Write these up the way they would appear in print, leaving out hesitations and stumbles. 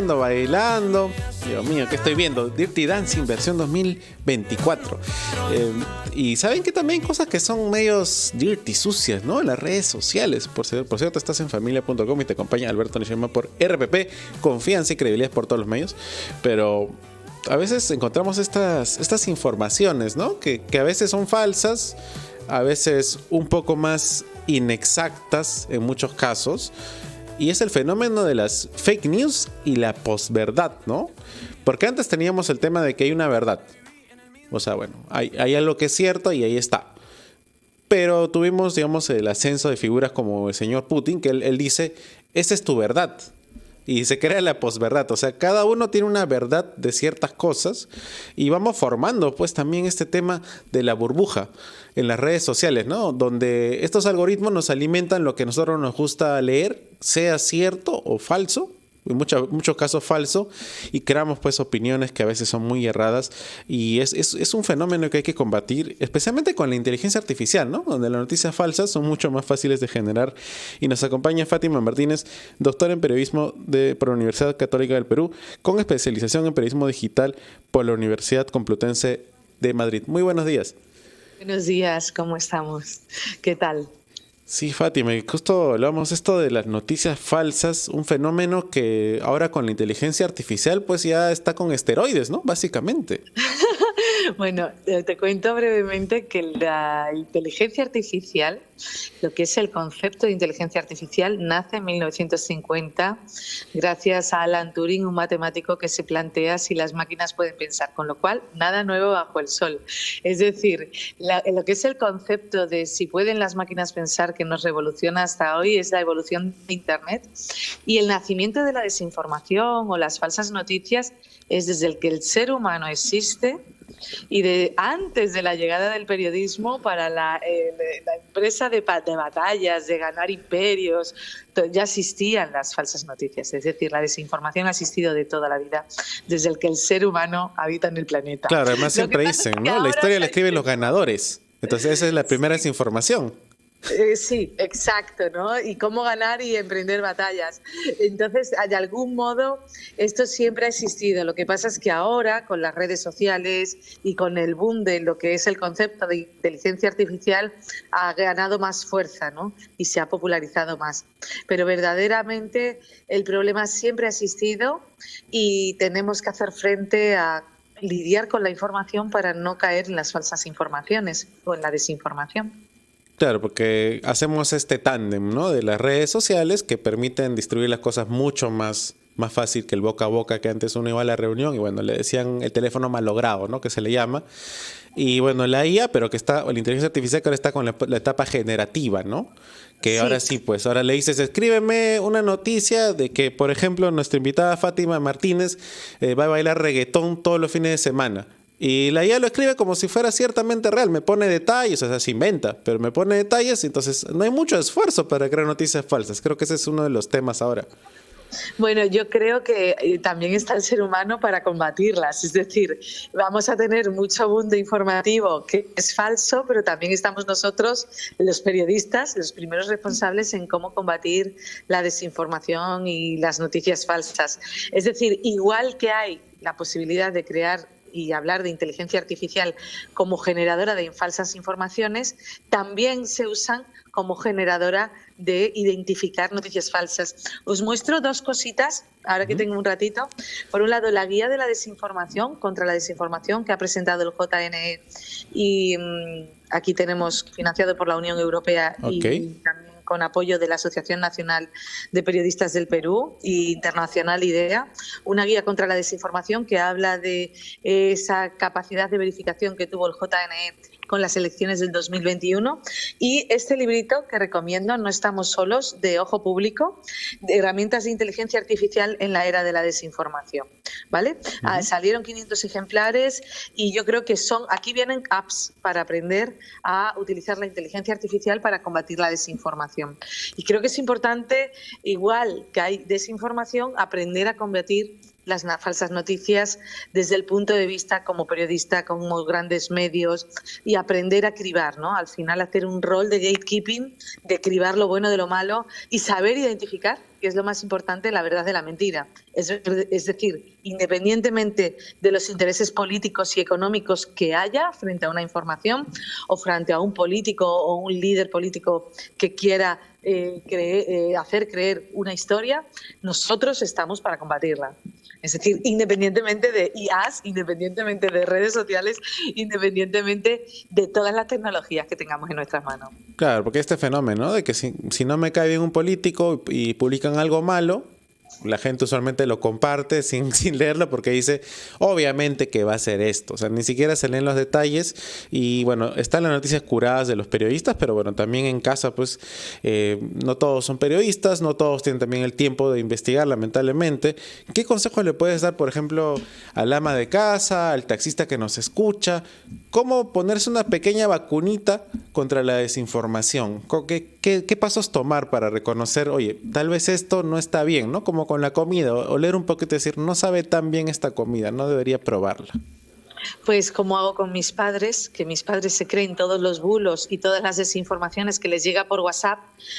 cantando, bailando. Dios mío, ¿qué estoy viendo? Dirty Dancing versión 2024. Y saben que también cosas que son medios dirty, sucias, ¿no? En las redes sociales. Por cierto, estás en familia.com y te acompaña Alberto Nishima por RPP. Confianza y credibilidad por todos los medios. Pero a veces encontramos estas informaciones, ¿no? Que a veces son falsas, a veces un poco más inexactas en muchos casos. Y es el fenómeno de las fake news y la posverdad, ¿no? Porque antes teníamos el tema de que hay una verdad. O sea, bueno, hay algo que es cierto y ahí está. Pero tuvimos, digamos, el ascenso de figuras como el señor Putin, que él dice, esa es tu verdad. Y se crea la posverdad. O sea, cada uno tiene una verdad de ciertas cosas. Y vamos formando, pues, también este tema de la burbuja en las redes sociales, ¿no? Donde estos algoritmos nos alimentan lo que a nosotros nos gusta leer, sea cierto o falso. En muchos casos falso, y creamos pues opiniones que a veces son muy erradas, y es un fenómeno que hay que combatir, especialmente con la inteligencia artificial, ¿no? Donde las noticias falsas son mucho más fáciles de generar. Y nos acompaña Fátima Martínez, doctora en periodismo por la Universidad Católica del Perú, con especialización en periodismo digital por la Universidad Complutense de Madrid. Muy buenos días. Buenos días, ¿cómo estamos? ¿Qué tal? Sí, Fátima, justo hablamos esto de las noticias falsas, un fenómeno que ahora con la inteligencia artificial pues ya está con esteroides, ¿no? Básicamente. Bueno, te cuento brevemente que la inteligencia artificial, lo que es el concepto de inteligencia artificial, nace en 1950 gracias a Alan Turing, un matemático que se plantea si las máquinas pueden pensar, con lo cual nada nuevo bajo el sol. Es decir, lo que es el concepto de si pueden las máquinas pensar, que nos revoluciona hasta hoy, es la evolución de Internet, y el nacimiento de la desinformación o las falsas noticias es desde el que el ser humano existe. Y antes de la llegada del periodismo, para la empresa de batallas, de ganar imperios, ya existían las falsas noticias. Es decir, la desinformación ha existido de toda la vida, desde el que el ser humano habita en el planeta. Claro, además siempre dicen, ¿no? La historia la escriben los ganadores. Entonces esa es la primera desinformación. Sí, exacto, ¿no? Y cómo ganar y emprender batallas. Entonces, de algún modo, esto siempre ha existido. Lo que pasa es que ahora, con las redes sociales y con el boom de lo que es el concepto de inteligencia artificial, ha ganado más fuerza, ¿no? Y se ha popularizado más. Pero verdaderamente el problema siempre ha existido y tenemos que hacer frente a lidiar con la información para no caer en las falsas informaciones o en la desinformación. Claro, porque hacemos este tándem, ¿no? De las redes sociales que permiten distribuir las cosas mucho más fácil que el boca a boca, que antes uno iba a la reunión y bueno, le decían el teléfono malogrado, ¿no? Que se le llama. Y bueno, la IA, pero la inteligencia artificial que ahora está con la etapa generativa, ¿no? Que sí. Ahora sí, pues ahora le dices, escríbeme una noticia de que, por ejemplo, nuestra invitada Fátima Martínez va a bailar reggaetón todos los fines de semana. Y la IA lo escribe como si fuera ciertamente real, me pone detalles, o sea, se inventa, pero me pone detalles, entonces no hay mucho esfuerzo para crear noticias falsas. Creo que ese es uno de los temas ahora. Bueno, yo creo que también está el ser humano para combatirlas, es decir, vamos a tener mucho boom de informativo que es falso, pero también estamos nosotros, los periodistas, los primeros responsables en cómo combatir la desinformación y las noticias falsas. Es decir, igual que hay la posibilidad de crear y hablar de inteligencia artificial como generadora de falsas informaciones, también se usan como generadora de identificar noticias falsas. Os muestro dos cositas, ahora que tengo un ratito. Por un lado, la guía de la desinformación, contra la desinformación, que ha presentado el JNE, y aquí tenemos, financiado por la Unión Europea, y también con apoyo de la Asociación Nacional de Periodistas del Perú e Internacional IDEA, una guía contra la desinformación que habla de esa capacidad de verificación que tuvo el JNE con las elecciones del 2021, y este librito que recomiendo, No estamos solos, de Ojo Público, de herramientas de inteligencia artificial en la era de la desinformación, ¿vale? Salieron 500 ejemplares y yo creo que aquí vienen apps para aprender a utilizar la inteligencia artificial para combatir la desinformación. Y creo que es importante, igual que hay desinformación, aprender a combatir las falsas noticias desde el punto de vista como periodista, como grandes medios, y aprender a cribar, ¿no? Al final hacer un rol de gatekeeping, de cribar lo bueno de lo malo y saber identificar que es lo más importante, la verdad de la mentira. Es decir, independientemente de los intereses políticos y económicos que haya frente a una información o frente a un político o un líder político que quiera hacer creer una historia, nosotros estamos para combatirla. Es decir, independientemente de IAs, independientemente de redes sociales, independientemente de todas las tecnologías que tengamos en nuestras manos. Claro, porque este fenómeno, ¿no?, de que si no me cae bien un político y publican algo malo, la gente usualmente lo comparte sin leerlo porque dice, obviamente que va a ser esto. O sea, ni siquiera se leen los detalles. Y bueno, están las noticias curadas de los periodistas, pero bueno, también en casa, pues, no todos son periodistas, no todos tienen también el tiempo de investigar, lamentablemente. ¿Qué consejos le puedes dar, por ejemplo, al ama de casa, al taxista que nos escucha? ¿Cómo ponerse una pequeña vacunita contra la desinformación? ¿Qué pasos tomar para reconocer, oye, tal vez esto no está bien, ¿no? Como con la comida, oler un poquito y decir, no sabe tan bien esta comida, no debería probarla. Pues como hago con mis padres, que mis padres se creen todos los bulos y todas las desinformaciones que les llega por WhatsApp.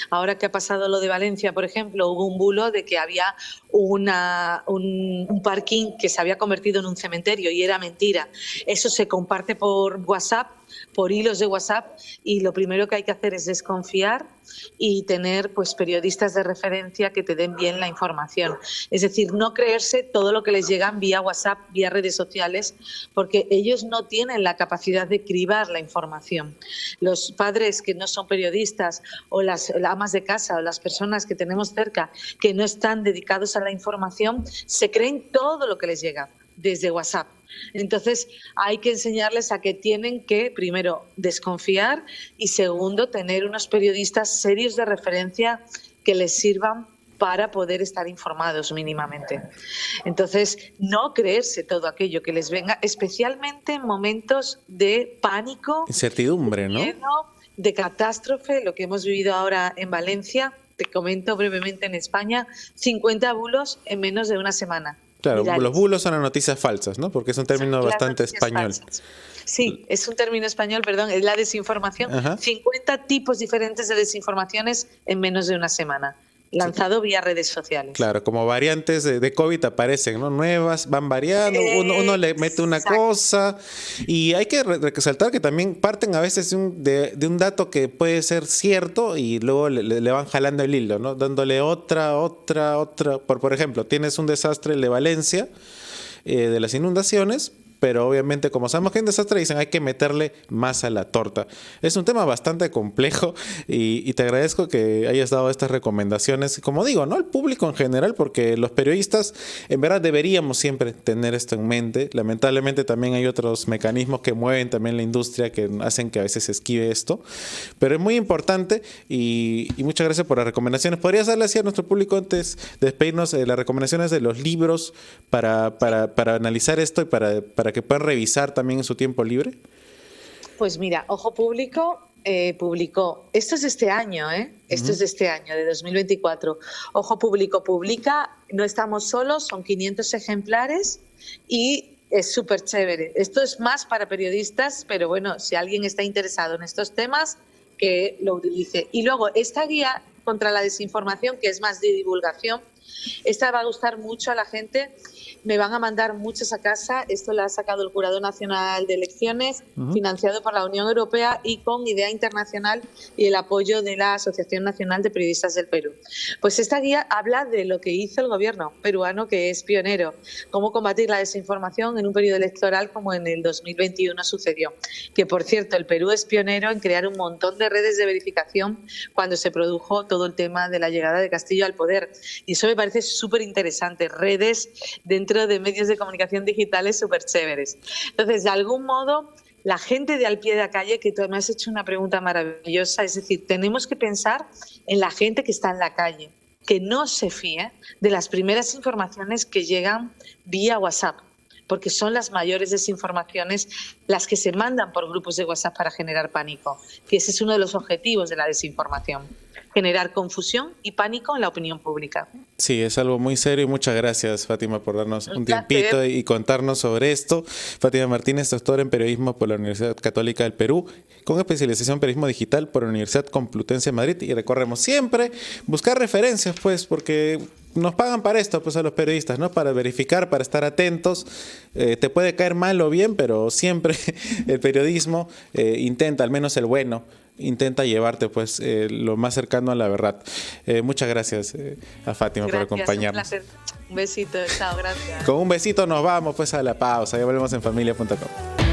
Ahora que ha pasado lo de Valencia, por ejemplo, hubo un bulo de que había un parking que se había convertido en un cementerio y era mentira. Eso se comparte por WhatsApp, por hilos de WhatsApp, y lo primero que hay que hacer es desconfiar y tener pues periodistas de referencia que te den bien la información. Es decir, no creerse todo lo que les llega vía WhatsApp, vía redes sociales, porque ellos no tienen la capacidad de cribar la información. Los padres que no son periodistas o las amas de casa o las personas que tenemos cerca que no están dedicados a la información se creen todo lo que les llega desde WhatsApp. Entonces hay que enseñarles a que tienen que, primero, desconfiar y, segundo, tener unos periodistas serios de referencia que les sirvan para poder estar informados mínimamente. Entonces, no creerse todo aquello que les venga, especialmente en momentos de pánico, incertidumbre, de ¿no? miedo, de catástrofe, lo que hemos vivido ahora en Valencia. Te comento brevemente, en España, 50 bulos en menos de una semana. Claro, Virales. los bulos son las noticias falsas, ¿no? Porque es un término bastante español. Falsas. Sí, es un término español, perdón, es la desinformación. Ajá. 50 tipos diferentes de desinformaciones en menos de una semana, lanzado vía redes sociales. Claro, como variantes de COVID aparecen, ¿no? Nuevas, van variando, uno le mete una cosa, y hay que resaltar que también parten a veces de un dato que puede ser cierto y luego le van jalando el hilo, ¿no? Dándole otra. Por ejemplo, tienes un desastre de Valencia, de las inundaciones, pero obviamente como sabemos que hay un desastre, dicen hay que meterle más a la torta. Es un tema bastante complejo y te agradezco que hayas dado estas recomendaciones, como digo, ¿no?, al público en general, porque los periodistas en verdad deberíamos siempre tener esto en mente. Lamentablemente también hay otros mecanismos que mueven también la industria que hacen que a veces se esquive esto, pero es muy importante y muchas gracias por las recomendaciones. ¿Podrías darle así a nuestro público, antes de despedirnos, las recomendaciones de los libros para analizar esto y para que puedan revisar también en su tiempo libre? Pues mira, Ojo Público publicó, esto es de este año, esto es de este año, de 2024. Ojo Público publica No estamos solos, son 500 ejemplares y es súper chévere. Esto es más para periodistas, pero bueno, si alguien está interesado en estos temas, que lo utilice. Y luego esta guía contra la desinformación, que es más de divulgación, esta va a gustar mucho a la gente. Me van a mandar muchos a casa. Esto lo ha sacado el Jurado Nacional de Elecciones, financiado por la Unión Europea y con idea internacional y el apoyo de la Asociación Nacional de Periodistas del Perú. Pues esta guía habla de lo que hizo el gobierno peruano, que es pionero, cómo combatir la desinformación en un periodo electoral como en el 2021 sucedió. Que, por cierto, el Perú es pionero en crear un montón de redes de verificación cuando se produjo todo el tema de la llegada de Castillo al poder. Y eso me parece súper interesante, redes dentro de medios de comunicación digitales súper chéveres. Entonces, de algún modo, la gente de al pie de la calle, que tú me has hecho una pregunta maravillosa, es decir, tenemos que pensar en la gente que está en la calle, que no se fíe de las primeras informaciones que llegan vía WhatsApp, porque son las mayores desinformaciones las que se mandan por grupos de WhatsApp para generar pánico, que ese es uno de los objetivos de la desinformación. generar confusión y pánico en la opinión pública. Sí, es algo muy serio y muchas gracias, Fátima, por darnos un placer. tiempito y contarnos sobre esto. Fátima Martínez, doctora en periodismo por la Universidad Católica del Perú, con especialización en periodismo digital por la Universidad Complutense de Madrid, y recorremos siempre buscar referencias, pues, porque nos pagan para esto, pues, a los periodistas, ¿no? Para verificar, para estar atentos. Te puede caer mal o bien, pero siempre el periodismo intenta, al menos el bueno, intenta llevarte, pues, lo más cercano a la verdad. Muchas gracias a Fátima por acompañarnos. Un placer. Un besito, chao, gracias. Con un besito nos vamos, pues, a la pausa. Ya volvemos en familia.com.